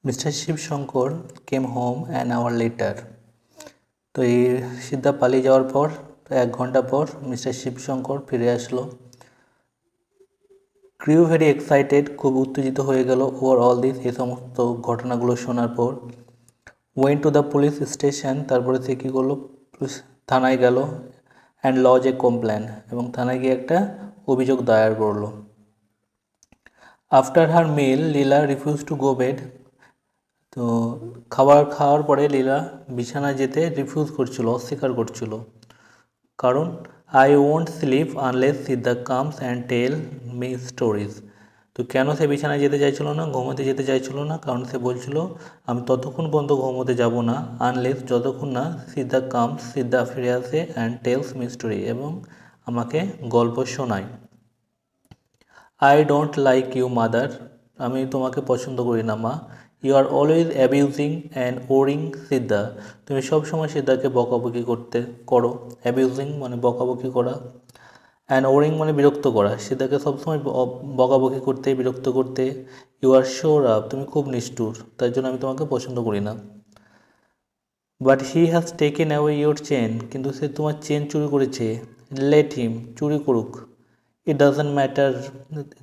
Mister Shivshankar came home an hour later. তো এই সিদ্ধা পালিয়ে যাওয়ার পর 1 ঘন্টা পর মিস্টার শিবশঙ্কর ফিরে আসলো। ক্রিউ ভেরি এক্সাইটেড, খুব উত্তেজিত হয়ে গেল ওভার অল দিস, এই সমস্ত ঘটনাগুলো শোনার পর। Went to the police station, তারপরে সে কী করলো, থানায় গেল। অ্যান্ড লজ এ কমপ্লেন, এবং থানায় গিয়ে একটা অভিযোগ দায়ের করলো। After her meal Leela refuse to go bed. তো খাওয়ার পরে লীলা বিছানায় যেতে রিফিউজ করছিল, অস্বীকার করছিল। কারণ I won't sleep unless Siddha comes and tell me stories. তো কেন সে বিছানায় যেতে চাইছিল না, ঘুমোতে যেতে চাইছিল না? কারণ সে বলছিল আমি ততক্ষণ পর্যন্ত ঘুমোতে যাব না, আনলেস, যতক্ষণ না সিদ্ধা কামস, সিদ্ধা ফিরে আসে, অ্যান্ড টেলস মি স্টোরি, এবং আমাকে গল্প শোনায়। I don't like you mother, আমি তোমাকে পছন্দ করি না মা। You are always abusing and ওরিং সিদ্ধা, তুমি সবসময় সিদ্ধাকে বকাবকি করো। অ্যাবিউজিং মানে বকাবকি করা, অ্যান্ড ওরিং মানে বিরক্ত করা, সিদ্ধাকে সবসময় বকাবকি করতে, বিরক্ত করতে। ইউ আর শোর আপ, তুমি খুব নিষ্ঠুর, তাই জন্য আমি তোমাকে পছন্দ করি না। But he has taken away your chain, কিন্তু সে তোমার চেন চুরি করেছে। লেট হিম, চুরি করুক। ইট ডাজন্ট ম্যাটার,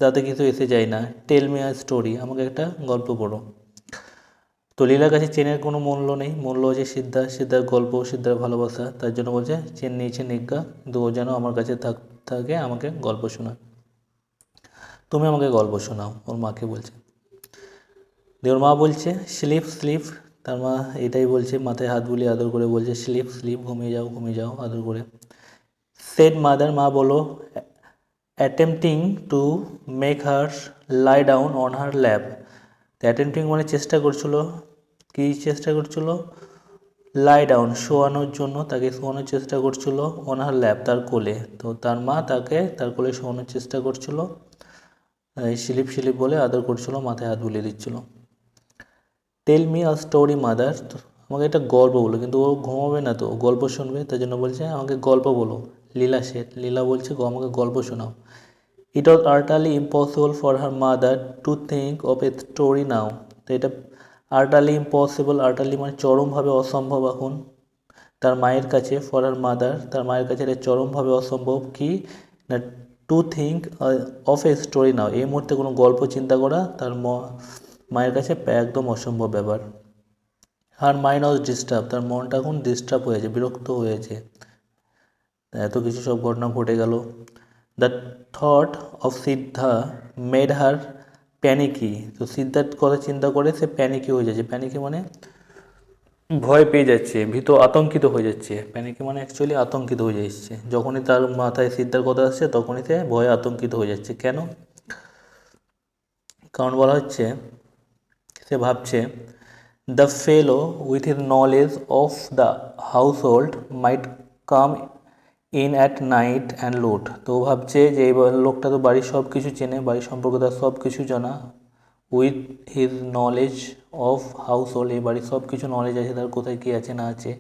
তাতে কিছু এসে যায় না। টেল মি আ স্টোরি, আমাকে একটা গল্প পড়ো। তো লীলার কাছে চেনের কোনো মূল্য নেই, মূল্য হচ্ছে সিদ্ধার গল্প, সিদ্ধার ভালোবাসা, তার জন্য বলছে চেন নিয়েছে নিজ্ঞা, কিন্তু ও যেন আমার কাছে থাকে, আমাকে গল্প শোনায়। তুমি আমাকে গল্প শোনাও, ওর মাকে বলছে। দিয়ে ওর মা বলছে স্লিপ স্লিপ, তার মা এটাই বলছে, মাথায় হাত বুলিয়ে আদর করে বলছে স্লিপ স্লিপ, ঘুমিয়ে যাও আদর করে। সেড মাদার, মা বলো, attempting to make her lie down on her lap. Attempting মানে চেষ্টা করছিল, কি চেষ্টা করছিল? লাই ডাউন, শোয়ানোর জন্য, তাকে শোয়ানোর চেষ্টা করছিল। অন হার ল্যাপ, তার কোলে। তো তার মা তাকে তার কোলে শোয়ানোর চেষ্টা করছিল, স্লিপ স্লিপ বলে আদর করছিল, মাথায় হাত বুলিয়ে দিচ্ছিল। Tell me a story mother, আমাকে একটা গল্প বলো, কিন্তু ও ঘুমাবে না, তো ও গল্প শুনবে, তাই জন্য বলছে আমাকে গল্প বলো। লীলা বলছে আমাকে গল্প শোনাও। It was utterly impossible for her mother to think of a story now. তো এটা আর্টালি ইম্পসিবল, আর্টালি মানে চরমভাবে অসম্ভব এখন তার মায়ের কাছে, ফর হার মাদার, তার মায়ের কাছে এটা চরমভাবে অসম্ভব কি না, to think of a story now, এই মুহূর্তে কোনো গল্প চিন্তা করা তার মায়ের কাছে একদম অসম্ভব ব্যাপার। হার মাইন্ড ওয়াজ ডিস্টার্ব, তার মনটা এখন ডিস্টার্ব হয়েছে, বিরক্ত হয়েছে, এত কিছু সব ঘটনা ঘটে গেল। The thought of Siddha made her panicky, তো সিদ্ধার কথা চিন্তা করে সে প্যানিকি হয়ে যাচ্ছে। প্যানিকি মানে ভয় পেয়ে যাচ্ছে, আতঙ্কিত হয়ে যাচ্ছে। প্যানিকি মানে অ্যাকচুয়ালি আতঙ্কিত হয়ে যাচ্ছে, যখনই তার মাথায় সিদ্ধার কথা আসছে তখনই সে ভয়ে আতঙ্কিত হয়ে যাচ্ছে। কেন? কারণ বলা হচ্ছে সে ভাবছে the fellow with his knowledge of the household might come in at night and loot. তো ও ভাবছে যে এই লোকটা তো বাড়ির সব কিছু চেনে, বাড়ির সম্পর্কে তার সব কিছু জানা। With his knowledge of house hold, এই বাড়ির সব কিছু নলেজ আছে তার, কোথায় কী আছে না আছে।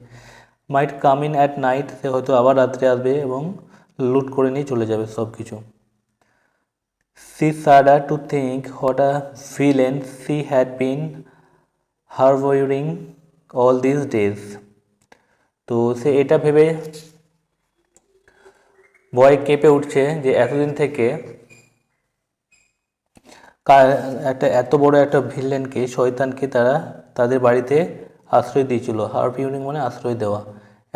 মাইট কাম ইন অ্যাট নাইট, সে হয়তো আবার রাত্রে আসবে এবং লুট করে নিয়ে চলে যাবে সব কিছু। She shuddered to think what a villain she had been harboring all these days. তো সে এটা ভেবে ভয় কেঁপে উঠছে যে এতদিন থেকে একটা এত বড় একটা ভিলেনকে, শয়তানকে তারা তাদের বাড়িতে আশ্রয় দিয়েছিল। হারপিউরিং মানে আশ্রয় দেওয়া।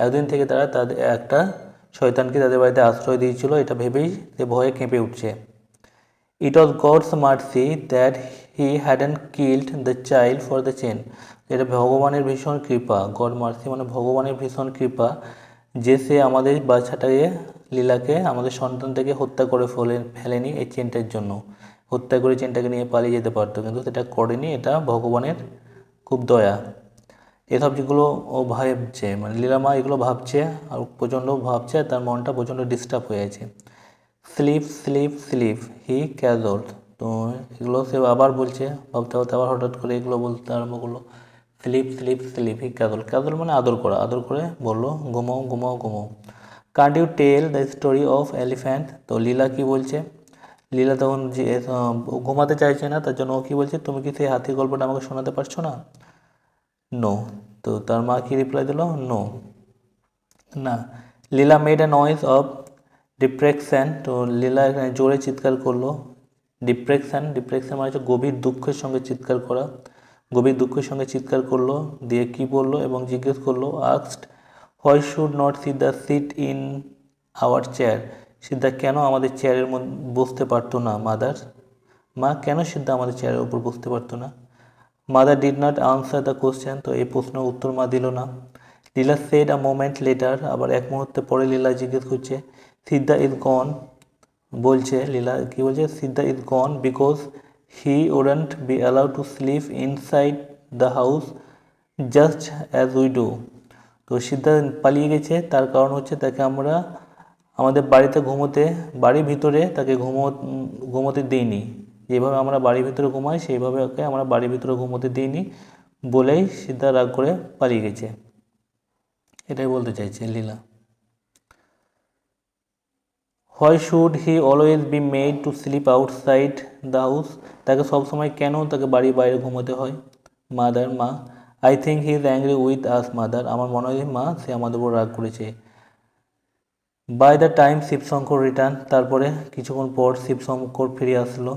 এতদিন থেকে তারা তাদের একটা শয়তানকে তাদের বাড়িতে আশ্রয় দিয়েছিল, এটা ভেবেই সে ভয়ে কেঁপে উঠছে। It was God's mercy that he hadn't killed the child for the chain. এটা ভগবানের ভীষণ কৃপা, গড মার্সি মানে ভগবানের ভীষণ কৃপা, যে সে আমাদের বাচ্চাটাকে, লীলাকে, আমাদের সন্তানটাকে হত্যা করে ফেলেনি এই চেনটার জন্য। হত্যা করে চেনটাকে নিয়ে পালিয়ে যেতে পারতো, কিন্তু সেটা করেনি, এটা ভগবানের খুব দয়া। এসব যেগুলো ও ভাবছে, মানে লীলামা এগুলো ভাবছে, আর প্রচণ্ড ভাবছে, আর তার মনটা প্রচণ্ড ডিস্টার্ব হয়ে আছে। স্লিপ স্লিপ স্লিপ হি ক্যাজল, তো এগুলো সে আবার বলছে, ভাবতে ভাবতে আবার হঠাৎ করে এগুলো বলতে আরম্ভ করলো। Sleep sleep sleep he cajole, cajole মানে আদর করা, আদর করে বললো ঘুমাও ঘুমাও ঘুমাও। Can't you tell the story of elephant, তো লীলা কি বলছে? লীলা তখন যে ঘুমাতে চাইছে না, তার জন্য ও কী বলছে, তুমি কি সেই হাতির গল্পটা আমাকে শোনাতে পারছো না? নো। তো তার মা কি রিপ্লাই দিল? নো, না। লীলা মেড আ নয়েজ অফ ডিপ্রেকশন, তো লীলা এখানে জোরে চিৎকার করলো। ডিপ্রেকশন, ডিপ্রেকশন মানে হচ্ছে গভীর দুঃখের সঙ্গে চিৎকার করা। গভীর দুঃখের সঙ্গে চিৎকার করলো, দিয়ে কি বললো এবং জিজ্ঞেস করলো, asked why should not Siddha sit in our chair, Siddha কেন আমাদের চেয়ারের মধ্যে বসতে পারতো না? মাদার, মা কেন সিদ্ধা আমাদের চেয়ারের উপর বসতে পারতো না? Mother did not answer the question, তো এই প্রশ্নের উত্তর মা দিল না। লীলা সেড আ মোমেন্ট লেটার, আবার এক মুহূর্তে পরে লীলা জিজ্ঞেস করছে, সিদ্ধা ইজ গন, বলছে লীলা কি বলছে, Siddha is gone because he wouldn't be allowed to sleep inside the house just as we do, তো সিদ্ধা পালিয়ে গেছে, তার কারণ হচ্ছে তাকে আমরা আমাদের বাড়িতে বাড়ির ভিতরে তাকে ঘুমোতে দিইনি, যেভাবে আমরা বাড়ির ভিতরে ঘুমাই সেইভাবে ওকে আমরা বাড়ির ভিতরে ঘুমোতে দিইনি, বলেই সিদ্ধা রাগ করে পালিয়ে গেছে। এটাই বলতে চাইছে Leela. Why should he always be made to sleep outside the house, তাকে সবসময় কেন তাকে বাড়ির বাইরে ঘুমোতে হয়? মাদার, মা, I think he is angry with us mother, আমার মনে হয় মা সে আমাদের উপর রাগ করেছে। By the time Shivshankar return, তারপরে কিছুক্ষণ পর শিবশঙ্কর ফিরে আসলো।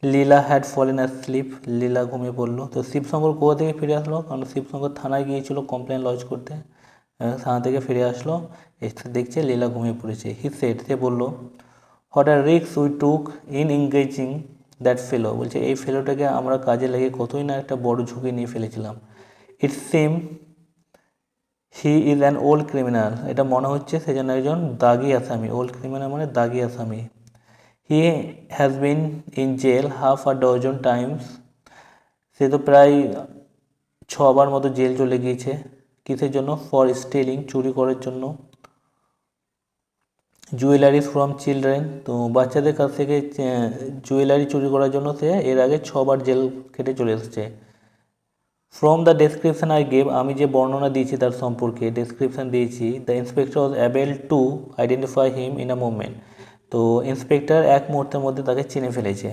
Leela had fallen asleep, Leela ঘুমিয়ে পড়লো। তো শিবশঙ্কর কোথা থেকে ফিরে আসলো? কারণ শিবশঙ্কর থানায় গিয়েছিল কমপ্লেন লজ করতে, থানা থেকে ফিরে আসলো, এসে দেখছে লীলা ঘুমিয়ে পড়েছে। হি সেড, সে বললো, what are risk we took in engaging that ফেলো, বলছে এই ফেলোটাকে আমরা কাজে লেগে কতই না একটা বড় ঝুঁকি নিয়ে ফেলেছিলাম। It seem he is an old criminal, এটা মনে হচ্ছে সে যেন একজন দাগি আসামি, ওল্ড ক্রিমিনাল মানে দাগি আসামি। He has been in jail half a dozen times, সে তো প্রায় 6বার মতো জেল চলে গিয়েছে। কিসের জন্য? ফর স্টিলিং, চুরি করার জন্য। জুয়েলারি ফ্রম চিলড্রেন, তো বাচ্চাদের কাছ থেকে জুয়েলারি চুরি করার জন্য সে এর আগে 6বার জেল খেটে চলে এসেছে। From the description I gave, আমি যে বর্ণনা দিয়েছি তার সম্পর্কে ডেসক্রিপশন দিয়েছি, the inspector was able to identify him in a moment, তো ইন্সপেক্টর এক মুহূর্তের মধ্যে তাকে চিনে ফেলেছে।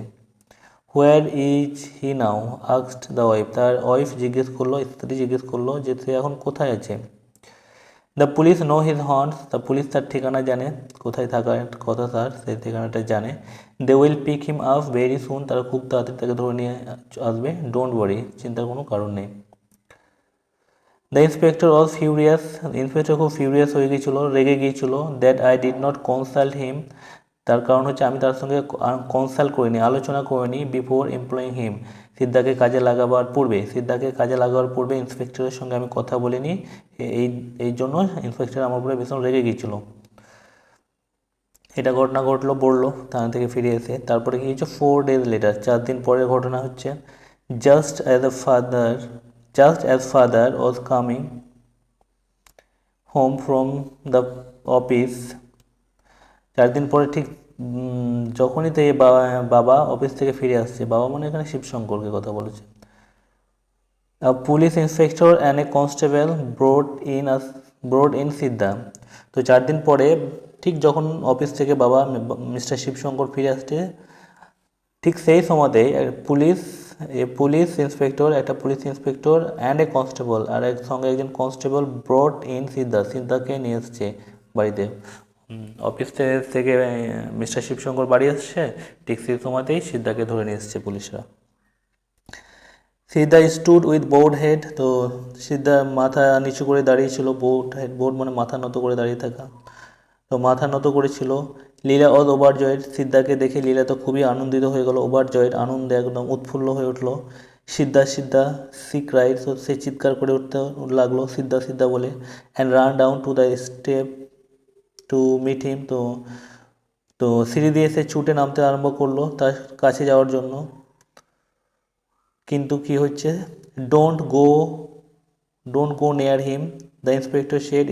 Where is he now asked the wife, তার ওয়াইফ জিজ্ঞেস করলো, স্ত্রী জিজ্ঞেস করলো যে সে এখন কোথায় আছে। The police know his haunts, the police তার ঠিকানা জানে, কোথায় থাকার কথা তার সেই ঠিকানাটা জানে। They will pick him up very soon, তারা খুব তাড়াতাড়ি তাকে ধরে নিয়ে আসবে, ডোন্ট ওয়ারি, চিন্তার কোনো কারণ নেই। The inspector was furious, inspector খুব ফিউরিয়াস হয়ে গিয়েছিলো, রেগে গিয়েছিলো। That I did not consult him, তার কারণ হচ্ছে আমি তার সঙ্গে কনসাল্ট করিনি, আলোচনা করিনি, বিফোর এমপ্লয়িং হিম, সিদ্ধাকে কাজে লাগাবার পূর্বে, সিদ্ধাকে কাজে লাগাবার পূর্বে ইন্সপেক্টরের সঙ্গে আমি কথা বলিনি, এই এই জন্য ইন্সপেক্টর আমার উপরে ভীষণ রেগে গিয়েছিল। এটা ঘটনা ঘটলো, বললো থানা থেকে ফিরে এসে। তারপরে কি হচ্ছে, 4 days লেটার, 4 দিন পরের ঘটনা হচ্ছে, just as a father just as father was coming home from the office, 4 দিন পরে ঠিক যখনই তো এই বাবা অফিস থেকে ফিরে আসছে, বাবা মানে এখানে শিবশঙ্করকে কথা বলেছে। Police inspector and a constable brought in Siddha, তো 4 দিন পরে ঠিক যখন অফিস থেকে বাবা মিস্টার শিবশঙ্কর ফিরে আসছে, ঠিক সেই সময়তেই police inspector and a constable, আর এক সঙ্গে একজন কনস্টেবল ব্রড ইন সিদ্ধাকে নিয়ে এসছে বাড়িতে। অফিস থেকে মিস্টার শিবশঙ্কর বাড়ি আসছে, ঠিক সেই সময়তেই সিদ্ধাকে ধরে নিয়ে এসছে পুলিশরা। সিদ্ধা স্টুড উইথ বোর্ড হেড, তো সিদ্ধা মাথা নিচু করে দাঁড়িয়েছিল, বোর্ড মানে মাথা নত করে দাঁড়িয়ে থাকা, তো মাথা নত করেছিল। লীলা ওয়াজ ওভারজয়েড, সিদ্ধাকে দেখে লীলা তো খুবই আনন্দিত হয়ে গেল, ওভারজয়েড আনন্দে একদম উৎফুল্ল হয়ে উঠলো। সিদ্ধা সি ক্রাইড, তো সে চিৎকার করে উঠতে লাগলো সিদ্ধা বলে, and ran down to the step to meet him, তো তো সিঁড়ি দিয়ে সে ছুটে নামতে আরম্ভ করলো তার কাছে যাওয়ার জন্য। কিন্তু কি হচ্ছে, don't go near him, the inspector said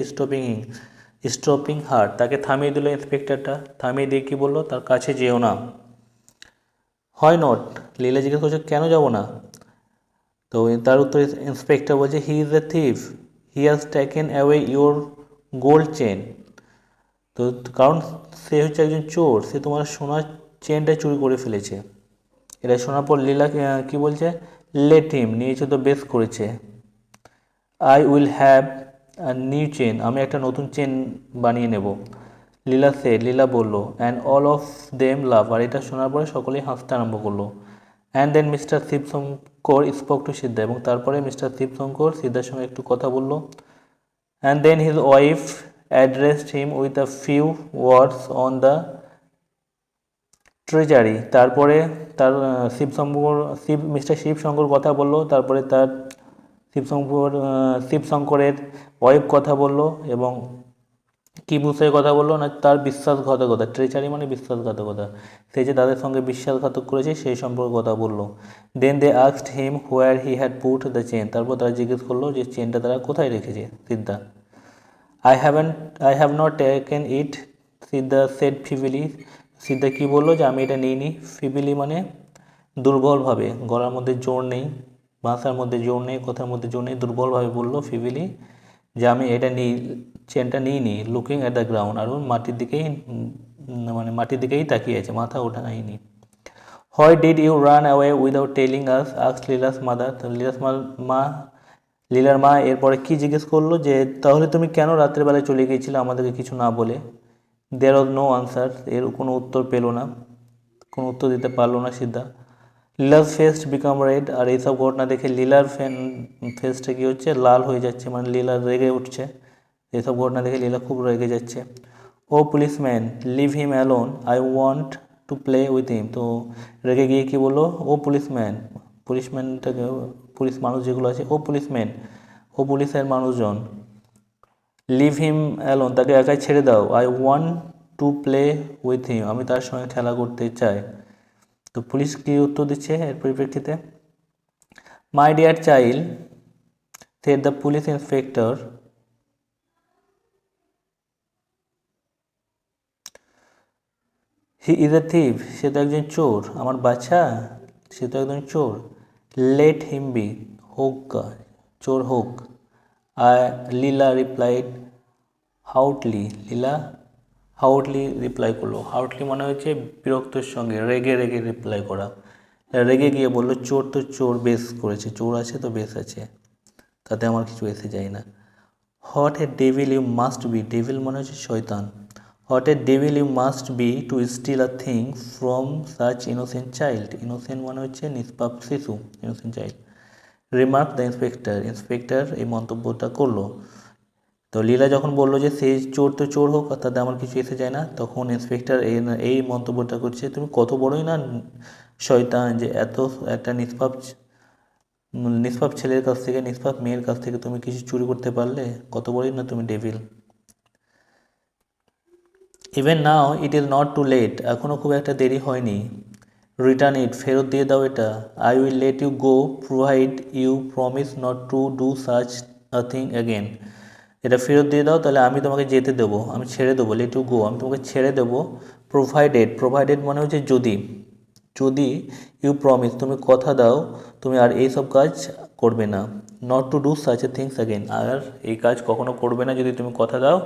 stopping her, তাকে থামিয়ে দিল ইন্সপেক্টরটা, থামিয়ে দিয়ে কী বললো, তার কাছে যেও না। হয় নট, লীলা জিজ্ঞেস করছে কেন যাব না, তো তার উত্তরে ইন্সপেক্টর বলছে, হি is A thief, he has taken away your gold chain, তো কারণ সে হচ্ছে একজন চোর, সে তোমার সোনার চেনটা চুরি করে ফেলেছে। এটা শোনার পর লীলা কি বলছে, লেট হিম, নিয়েছে তো বেশ করেছে। I will have a new chain, আমি একটা নতুন চেন বানিয়ে নেব। লীলা সেড, লীলা বলল, and all of them laugh, আর এটা শোনার পরে সকলেই হাসতে আরম্ভ করলো। And then mister Shivshankar spoke to Siddha, এবং তারপরে মিস্টার শিবশঙ্কর সিদ্ধার সঙ্গে একটু কথা বললো। And then his wife addressed him with a few words on the treasury, তারপরে তার মিস্টার শিবশঙ্কর কথা বললো, তারপরে তার শিবশঙ্করের ওয়াইফ কথা বললো, এবং কি বিষয়ে কথা বললো না, তার বিশ্বাসঘাতকতা, ট্রেচারি মানে বিশ্বাসঘাতকতা, সে যে তাদের সঙ্গে বিশ্বাসঘাতক করেছে সেই সম্পর্কে কথা বললো। Then they asked him where he had put the chain, তারপর তারা জিজ্ঞেস করলো যে চেনটা তারা কোথায় রেখেছে। Siddha, I have not taken it, Siddha said feebly, Siddha কী বললো যে আমি এটা নিইনি। ফিবিলি মানে দুর্বলভাবে, গলার মধ্যে জোর নেই, ভাষার মধ্যে জোর নেই, কথার মধ্যে জোর নেই, দুর্বলভাবে বললো ফিবিলি যে আমি এটা চেনটা নিইনি। লুকিং অ্যাট দ্য গ্রাউন্ড, আর মাটির দিকেই মানে মাটির দিকেই তাকিয়ে আছে, মাথা ওঠায়নি। Why did you run away without telling us, asked Leela's mother, লীলার মা এরপরে কি জিজ্ঞেস করলো যে তাহলে তুমি কেন রাত্রেবেলায় চলে গিয়েছিলে আমাদেরকে কিছু না বলে। দেয়ার ওয়াজ নো আনসার, এর কোনো উত্তর পেলো না, কোনো উত্তর দিতে পারলো না সিদ্ধা। লীলার ফেস বিকাম রেড, আর এইসব ঘটনা দেখে লীলার ফেসটা কী হচ্ছে, লাল হয়ে যাচ্ছে, মানে লীলা রেগে উঠছে। এইসব ঘটনা দেখে লীলা খুব রেগে যাচ্ছে। Oh policeman leave him alone, I want to play with him, তো রেগে গিয়ে কী বললো, ও পুলিশম্যানটাকে, পুলিশ মানুষ যেগুলো আছে, ও পুলিশম্যান, ও পুলিশের মানুষজন, লিভ হিম অ্যালোন, তাকে একাই ছেড়ে দাও। I want to play with হিম, আমি তার সঙ্গে খেলা করতে চাই। তো পুলিশ কী উত্তর দিচ্ছে এর পরিপ্রেক্ষিতে, my dear child said the police inspector, he is a thief, সে তো একজন চোর, আমার বাচ্চা সে তো একজন চোর। লেট হিম বি, হোক, চোর হোক। লীলা রিপ্লাইড হাউটলি, লীলা হাউটলি রিপ্লাই করলো। হাউটলি মানে হচ্ছে বিরক্তর সঙ্গে, রেগে রেগে রিপ্লাই করা। রেগে গিয়ে বললো, চোর তো চোর, বেশ করেছে, চোর আছে তো বেশ আছে, তাতে আমার কিছু এসে যায় না। What a devil you must be, devil মানে হচ্ছে শয়তান। What a devil you must be to steal a thing from such innocent child, innocent মানে হচ্ছে নিষ্পাপ শিশু, innocent child. Remark the inspector, inspector এই মন্তব্যটা করলো। তো লীলা যখন বললো যে সেই চোর তো চোর হোক, তাতে আমার কিছু এসে যায় না, তখন ইন্সপেক্টর এই মন্তব্যটা করছে, তুমি কত বড়ই না শয়তান যে এত একটা নিষ্পাপ ছেলের কাছ থেকে, নিষ্পাপ মেয়ের কাছ থেকে তুমি কিছু চুরি করতে পারলে, কত বড়ই না তুমি devil. Even now it is not too late, এখনও খুব একটা দেরি হয়নি। রিটার্ন ইট, ফেরত দিয়ে দাও এটা। I will let you go provide you promise not to do such a thing again, এটা ফেরত দিয়ে দাও, তাহলে আমি তোমাকে যেতে দেবো, আমি ছেড়ে দেবো। লেট ইউ গো, আমি তোমাকে ছেড়ে দেবো। প্রোভাইডেড মানে হচ্ছে যদি, যদি ইউ প্রমিস, তুমি কথা দাও তুমি আর এইসব কাজ করবে না। Not to do such a things again, আর এই কাজ কখনো করবে না যদি তুমি কথা দাও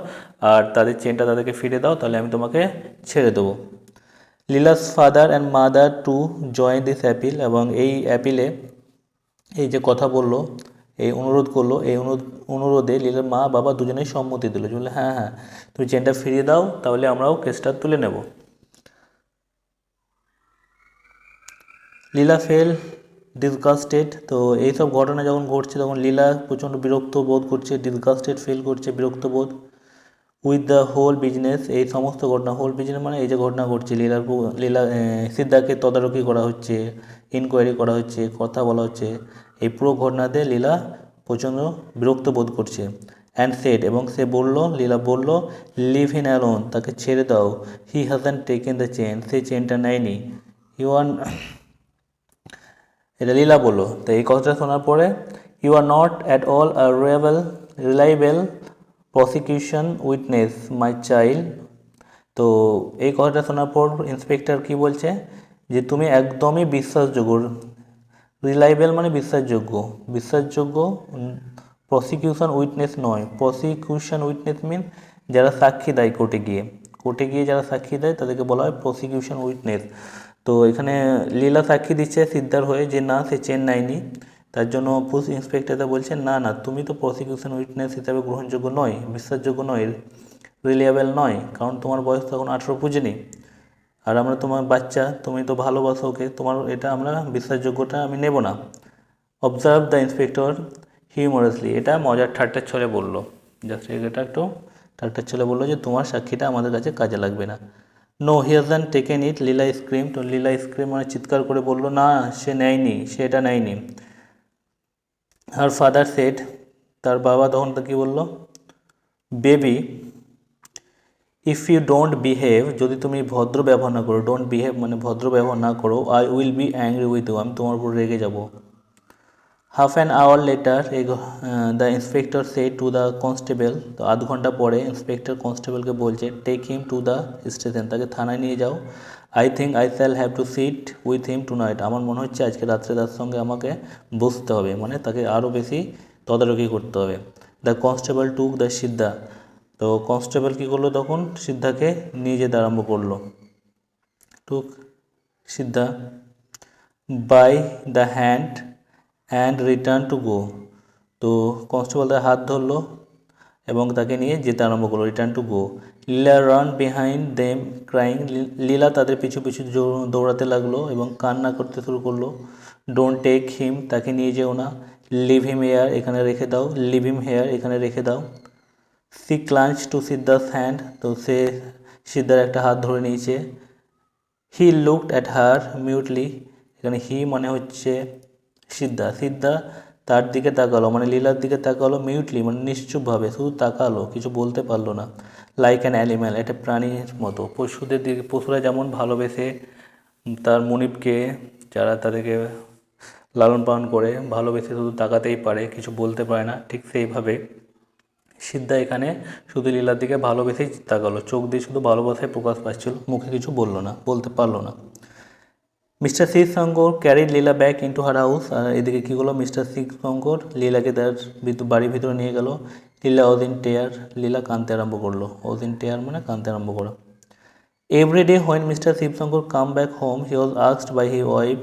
আর তাদের চেনটা তাদেরকে ফিরে দাও, তাহলে আমি তোমাকে ছেড়ে দেবো। Leela's father and mother to join this appeal, এবং এই অ্যাপিলে এই যে কথা বললো, এই অনুরোধ করলো, এই অনুরোধে লীলার মা বাবা দুজনেই সম্মতি দিল, বললে হ্যাঁ হ্যাঁ তুমি চেনটা ফিরিয়ে দাও, তাহলে আমরাও কেসটা তুলে নেব। লীলা ফেল ডিসগাস্টেড, তো এইসব ঘটনা যখন ঘটছে তখন লীলা প্রচণ্ড বিরক্ত বোধ করছে, ডিসগাস্টেড ফিল করছে, বিরক্ত বোধ। উইথ দ্য হোল বিজনেস, এই সমস্ত ঘটনা, হোল বিজনেস মানে এই যে ঘটনা ঘটছে, সিদ্ধাকে তদারকি করা হচ্ছে, ইনকোয়ারি করা হচ্ছে, কথা বলা হচ্ছে, এই পুরো ঘটনাতে লীলা প্রচণ্ড বিরক্ত বোধ করছে। অ্যান্ড সেড, এবং সে বললো, লীলা বললো, লিভ হিম অ্যালোন, তাকে ছেড়ে দাও। হি হ্যাজন্ট টেকেন দ্য চেন, সে চেনটা নেয়নি। ইউ আর, এটা লীলা বললো। তো এই কথাটা শোনার পরে, you are not at all a reliable prosecution witness my child, তো এই কথাটা শোনার পর ইন্সপেক্টর কি বলছে যে তুমি একদমই বিশ্বাসযোগ্য, রিলায়েবল মানে বিশ্বাসযোগ্য প্রসিকিউশন উইটনেস নয়। প্রসিকিউশন উইটনেস মিন যারা সাক্ষী দেয় কোর্টে গিয়ে, কোর্টে গিয়ে যারা সাক্ষী দেয় তাদেরকে বলা হয় প্রসিকিউশন উইটনেস। তো এখানে লীলা সাক্ষী দিচ্ছে সিদ্ধার হয়ে যে না সে চেন নেয়নি। তার জন্য পুলিশ ইন্সপেক্টরটা বলছে না না তুমি তো প্রসিকিউশন উইটনেস হিসাবে গ্রহণযোগ্য নয়, বিশ্বাসযোগ্য নয়, রিলিয়েবল নয়, কারণ তোমার বয়স তখন 18 পুজেনি, আর আমরা তোমার বাচ্চা, তুমি তো ভালোবাসো ওকে, তোমার এটা আমরা বিশ্বাসযোগ্যটা আমি নেব না। অবজার্ভ দ্য ইন্সপেক্টর হিউমারাসলি, এটা মজার ঠাট্টার ছলে বললো, জাস্ট এটা একটু ঠাট্টার ছলে বললো যে তোমার সাক্ষীটা আমাদের কাছে কাজে লাগবে না। No he hasn't taken it, Leela scream. তো লীলা স্ক্রিম মানে চিৎকার করে বললো না সে নেয়নি, সে এটা নেয়নি। আর ফাদার সেড, তার বাবা তখন তো কী বললো, baby if you don't behave, যদি তুমি ভদ্র ব্যবহার না করো, ডোন্ট বিহেভ মানে ভদ্র ব্যবহার না করো, I will be angry with you, আমি তোমার উপর রেগে যাব। Half an hour later the inspector said to the constable, তো আধ ঘন্টা পরে ইন্সপেক্টর কনস্টেবলকে বলছে take him to the station, তাকে থানায় নিয়ে যাও। I think I shall have to sit with him tonight, আমার মনে হচ্ছে আজকে রাত্রে তার সঙ্গে আমাকে বসতে হবে, মানে তাকে আরও বেশি তদারকি করতে হবে। দ্য কনস্টেবল টুক দ্য সিদ্ধা, তো কনস্টেবল কী করলো তখন, সিদ্ধাকে নিয়ে যেতে আরম্ভ করলো। Took Siddha by the hand and return to go, তো কনস্টেবল তার হাত ধরলো এবং তাকে নিয়ে যেতে আরম্ভ করলো, return to go. Leela ran behind them crying, Leela তাদের পিছু পিছু দৌড়াতে লাগলো এবং কান্না করতে শুরু করলো। ডোন্ট টেক হিম, তাকে নিয়ে যেও না। লিভ হিম হেয়ার, এখানে রেখে দাও। লিভ হিম হেয়ার, এখানে রেখে দাও। সি ক্লাঞ্চ টু সিদ্ধাস হ্যান্ড, তো সে সিদ্ধার একটা হাত ধরে নিয়েছে। হি লুকড অ্যাট হার মিউটলি, এখানে হি মানে হচ্ছে সিদ্ধা, সিদ্ধা তার দিকে তাকালো মানে লীলার দিকে তাকালো, মিউটলি মানে নিশ্চুপভাবে, শুধু তাকালো, কিছু বলতে পারলো না। লাইক অ্যান অ্যানিম্যাল, একটা প্রাণীর মতো, পশুদের দিকে, পশুরা যেমন ভালোবেসে তার মনিবকে, যারা তাদেরকে লালন পালন করে ভালোবেসে শুধু তাকাতেই পারে, কিছু বলতে পারে না, ঠিক সেইভাবে সিদ্ধা এখানে শুধু লীলার দিকে ভালোবেসেই তাকালো, চোখ দিয়ে শুধু ভালোবাসায় প্রকাশ পাচ্ছিল, মুখে কিছু বললো না, বলতে পারলো না। মিস্টার শিবশঙ্কর ক্যারিড লীলা ব্যাক ইন্টু হার হাউস, আর এদিকে কী হলো, মিস্টার শিবশঙ্কর লীলাকে তার বাড়ির ভিতরে নিয়ে গেল। লীলা ওজ ইন টেয়ার, লীলা কাঁদতে আরম্ভ করলো, ওজ ইন টেয়ার মানে কাঁদতে আরম্ভ করা। Every day when mister Shivshankar come back home he was asked by he wife,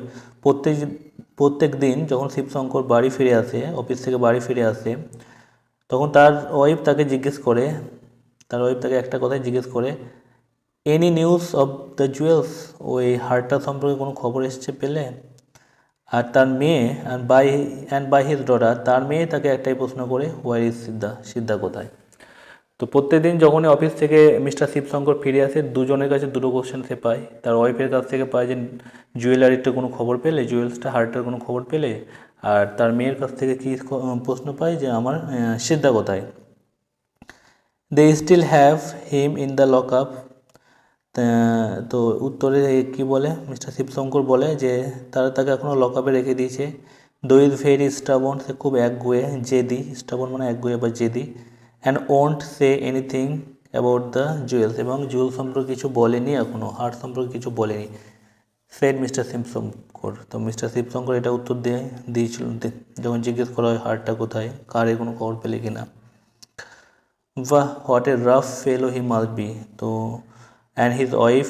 প্রত্যেক দিন যখন শিবশঙ্কর বাড়ি ফিরে আসে, অফিস থেকে বাড়ি ফিরে আসে, তখন তার ওয়াইফ তাকে জিজ্ঞেস করে, তার ওয়াইফ তাকে একটা কথাই জিজ্ঞেস করে, any news of the jewels, ওই হারটা সম্পর্কে কোনো খবর এসেছে পেলে? আর তার মেয়ে বাই হিজ ডটার, তার মেয়ে তাকে একটাই প্রশ্ন করে, হোয়ার ইজ সিদ্ধা, সিদ্ধা কোথায়? তো প্রত্যেকদিন যখনই অফিস থেকে মিস্টার শিবশঙ্কর ফিরে আসে, দুজনের কাছে দুটো কোশ্চেন সে পায়। তার ওয়াইফের কাছ থেকে পায় যে জুয়েলারিটার কোনো খবর পেলে, জুয়েলসটা হারটার কোনো খবর পেলে, আর তার মেয়ের কাছ থেকে কী প্রশ্ন পায় যে আমার সিদ্ধা কোথায়। They still have him in the lock up, তো উত্তরে কি বলে, মিস্টার শিবশঙ্কর বলে যে তারা তাকে এখনও লকআপে রেখে দিয়েছে। দো ইজ ভেরি স্টাবন, সে খুব একগুঁয়ে, জেদি, স্টাবন মানে একগুঁয়ে বা জেদি। And won't say anything about the jewels, এবং জুয়েল সম্পর্কে কিছু বলেনি, এখনও হার সম্পর্কে কিছু বলেনি, সেড মিস্টার শিবশঙ্কর। তো মিস্টার শিবশঙ্কর এটা উত্তর দিয়েছিল যখন জিজ্ঞেস করা হয় হারটা কোথায়, কারে কোনো খবর পেলে কিনা। বাহ, what a rough fellow he must be, তো অ্যান্ড হিজ ওয়াইফ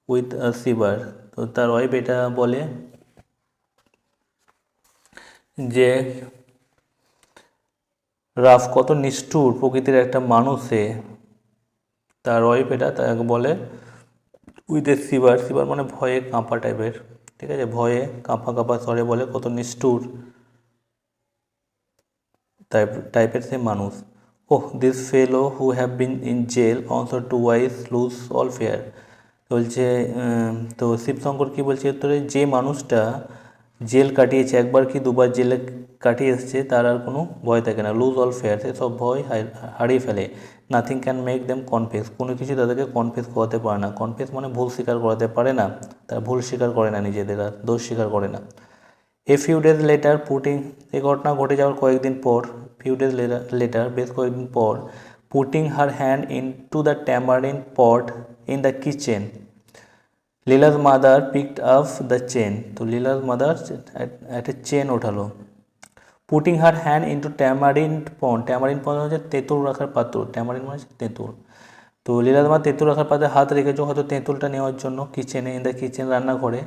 উইথ সিভার, তো তার ওয়াইফ এটা বলে যে রাফ কত নিষ্ঠুর প্রকৃতির একটা মানুষ সে, তার ওয়াইফ এটা তাকে বলে উইথ এ সিভার, সিভার মানে ভয়ে কাঁপা টাইপের, ঠিক আছে, ভয়ে কাঁপা কাঁপা স্বরে বলে কত নিষ্ঠুর টাইপের সে মানুষ। Oh this fellow who have been in jail also to wise lose all fair, বলছে তো শিবশঙ্কর কী বলছে উত্তরে, যে মানুষটা জেল কাটিয়েছে, একবার কি দুবার জেলে কাটিয়ে এসছে, তার আর কোনো ভয় থাকে না, লুজ অল ফেয়ার, সে সব ভয় হারিয়ে ফেলে। Nothing can make them confess, কোনো কিছু তাদেরকে কনফেস করাতে পারে না, কনফেস মানে ভুল স্বীকার করাতে পারে না, তারা ভুল স্বীকার করে না, নিজেদের আর দোষ স্বীকার করে না। A few days letter putting, এই ঘটনা ঘটে যাওয়ার কয়েকদিন পর, ফিউ ডেজ লেটার বেশ কয়েকদিন পর, putting her hand in to the tamarind pot in the kitchen, Leela's mother picked up the chain, তো লীলাজ মাদার একটা চেন ওঠালো। Putting her hand into tamarind pond, tamarind pond হচ্ছে তেঁতুল রাখার পাত্র, ট্যামারিন মানে হচ্ছে তেঁতুল, তো তো লীলার মা তেঁতুল রাখার পাতে হাত রেখেছো হয়তো তেঁতুলটা নেওয়ার জন্য কিচেনে, ইন দ্য কিচেন, রান্নাঘরে।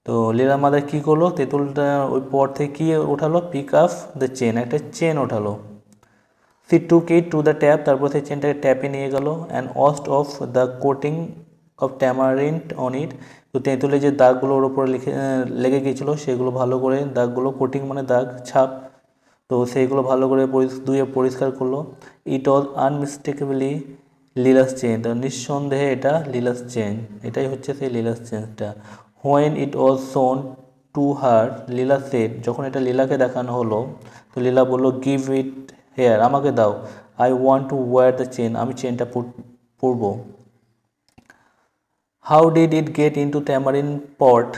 তো লীলার মাদার কী করলো, তেঁতুলটা ওই পর থেকে কী ওঠালো, পিক আপ দ্য চেন, একটা চেন ওঠালো। She took it to the tap, তারপর সেই চেনটাকে ট্যাপে নিয়ে গেল। And washed off the coating of tamarind on it, তো তেঁতুলের যে দাগগুলো ওর ওপরে লেগে গিয়েছিলো সেগুলো ভালো করে, দাগগুলো কোটিং মানে দাগ, ছাপ, তো সেইগুলো ভালো করে ধুয়ে পরিষ্কার করলো। ইট ওয়াজ আনমিস্টেকেবলি লিলাস চেন, তো নিঃসন্দেহে এটা লিলাস চেন, এটাই হচ্ছে সেই লিলাস চেনটা। হোয়েন ইট ওয়াজ শোন টু হার, লীলা সেড, যখন এটা লীলাকে দেখানো হলো তো লীলা বললো, গিভ ইট হেয়ার, আমাকে দাও, I want to wear the chain, আমি চেনটা পরবো। How did it get into tamarind pot,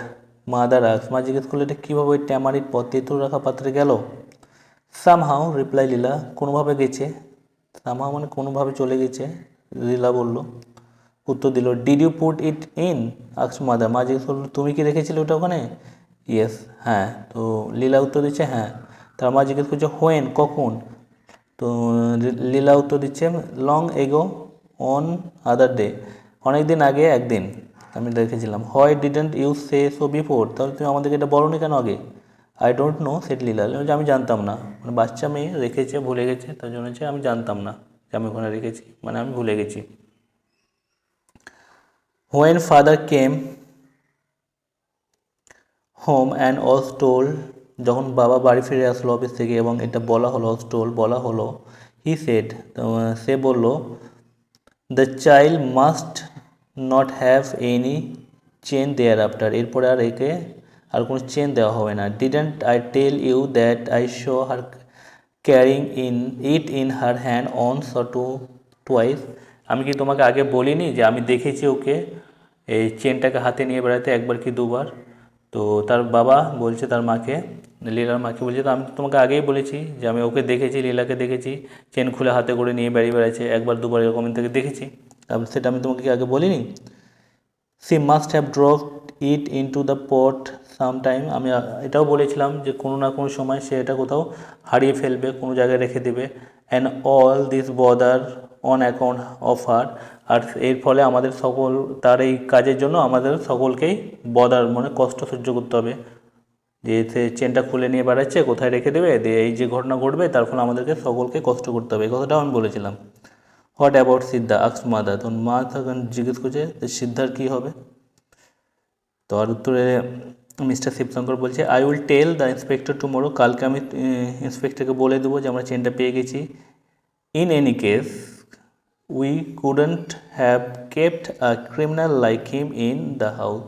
mother asks, মা জিজ্ঞেস করলো এটা কীভাবে ওই ট্যামারিন পট, তেঁতুল রাখা পাত্রে গেল। সামহাও, রিপ্লাই লীলা, কোনোভাবে গেছে, সামহাও মানে কোনোভাবে চলে গেছে, লীলা বলল, উত্তর দিল। Did you put it in, asks mother, মা জিজ্ঞেস করলো তুমি কি রেখেছিলে ওটা ওখানে। ইয়েস, হ্যাঁ, তো লীলা উত্তর দিচ্ছে হ্যাঁ। তার মা জিজ্ঞেস করছে হোয়েন, কখন, তো লীলা উত্তর দিচ্ছে long ago on other day, অনেক দিন আগে একদিন আমি রেখেছিলাম। Why didn't you say so before, তাহলে তুমি আমাদেরকে এটা বলো নি কেন আগে। I don't know said Leela, আমি জানতাম না, মানে বাচ্চা মেয়ে রেখেছে, ভুলে গেছে, তার জন্য হচ্ছে আমি জানতাম না যে আমি ওখানে রেখেছি, মানে আমি ভুলে গেছি। When father came home and was told, যখন বাবা বাড়ি ফিরে আসলো অফিস থেকে এবং এটা বলা হলো, টোল বলা হলো, হি সেড, সে বলল, the child must not have any chain thereafter, এরপরে আর একে আর কোনো চেন দেওয়া হবে না। Didn't I tell you that I saw her carrying in her hand once or twice, আমি কি তোমাকে আগে বলিনি যে আমি দেখেছি ওকে এই চেনটাকে হাতে নিয়ে বেড়াতে একবার কি দুবার। তো তার বাবা বলছে তার মাকে, লীলার মাকে বলছে, তো আমি তো তোমাকে আগেই বলেছি যে আমি ওকে দেখেছি, লীলাকে দেখেছি চেন খুলে হাতে করে নিয়ে বেরিয়ে বেড়াচ্ছে একবার দুবার এরকম থেকে দেখেছি, তারপর সেটা আমি তোমাকে আগে বলিনি। C must have dropped it into the pot sometime, আমি এটাও বলেছিলাম যে কোনো না কোনো সময় সে এটা কোথাও হারিয়ে ফেলবে, কোনো জায়গায় রেখে দেবে। And all this bother on account of her, আর এর ফলে আমাদের সকল, তার এই কাজের জন্য আমাদের সকলকেই বদার মানে কষ্ট সহ্য করতে হবে, যে সে চেনটা খুলে নিয়ে বেড়াচ্ছে, কোথায় রেখে দেবে, দিয়ে এই যে ঘটনা ঘটবে তার ফলে আমাদেরকে সকলকে কষ্ট করতে হবে, এই কথাটাও আমি বলেছিলাম। হোয়াট অ্যাবাউট সিদ্ধা, আক্স মাদার, তখন মা তখন জিজ্ঞেস করছে যে সিদ্ধার কী হবে। তো আর উত্তরে মিস্টার শিবশঙ্কর বলছে, I will tell the inspector tomorrow, কালকে আমি ইন্সপেক্টরকে বলে দেবো যে আমরা চেনটা পেয়ে গেছি। In any case we couldn't have kept a criminal like him in the house,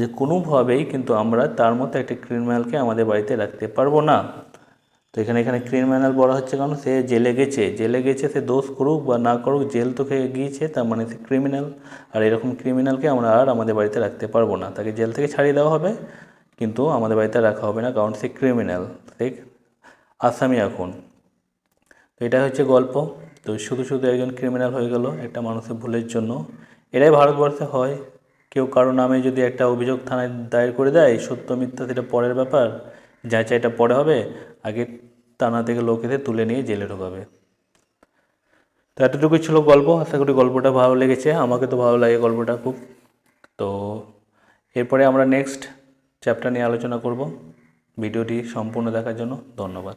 যে কোনোভাবেই কিন্তু আমরা তার মতো একটা ক্রিমিনালকে আমাদের বাড়িতে রাখতে পারবো না। তো এখানে ক্রিমিনাল বলা হচ্ছে কারণ সে জেলে গেছে, সে দোষ করুক বা না করুক, জেল তো খেয়ে গিয়েছে, তার মানে সে ক্রিমিনাল। আর এরকম ক্রিমিনালকে আমরা আর আমাদের বাড়িতে রাখতে পারবো না, তাকে জেল থেকে ছাড়িয়ে দেওয়া হবে, কিন্তু আমাদের বাড়িতে রাখা হবে না, কারণ সে ক্রিমিনাল, সে আসামি এখন। তো এটা হচ্ছে গল্প। তো শুধু একজন ক্রিমিনাল হয়ে গেল একটা মানুষের ভুলের জন্য, এটাই ভারতবর্ষে হয়। কেউ কারো নামে যদি একটা অভিযোগ থানায় দায়ের করে দেয়, সত্য মিথ্যা সেটা পরের ব্যাপার, যাচাইটা পরে হবে, আগে থানা থেকে লোক এসে তুলে নিয়ে জেলে ঢোকাবে। তো এতটুকুই ছিল গল্প, আশা করি গল্পটা ভালো লেগেছে, আমাকে তো ভালো লাগে গল্পটা খুব। তো এরপরে আমরা নেক্সট চ্যাপ্টার নিয়ে আলোচনা করব। ভিডিওটি সম্পূর্ণ দেখার জন্য ধন্যবাদ।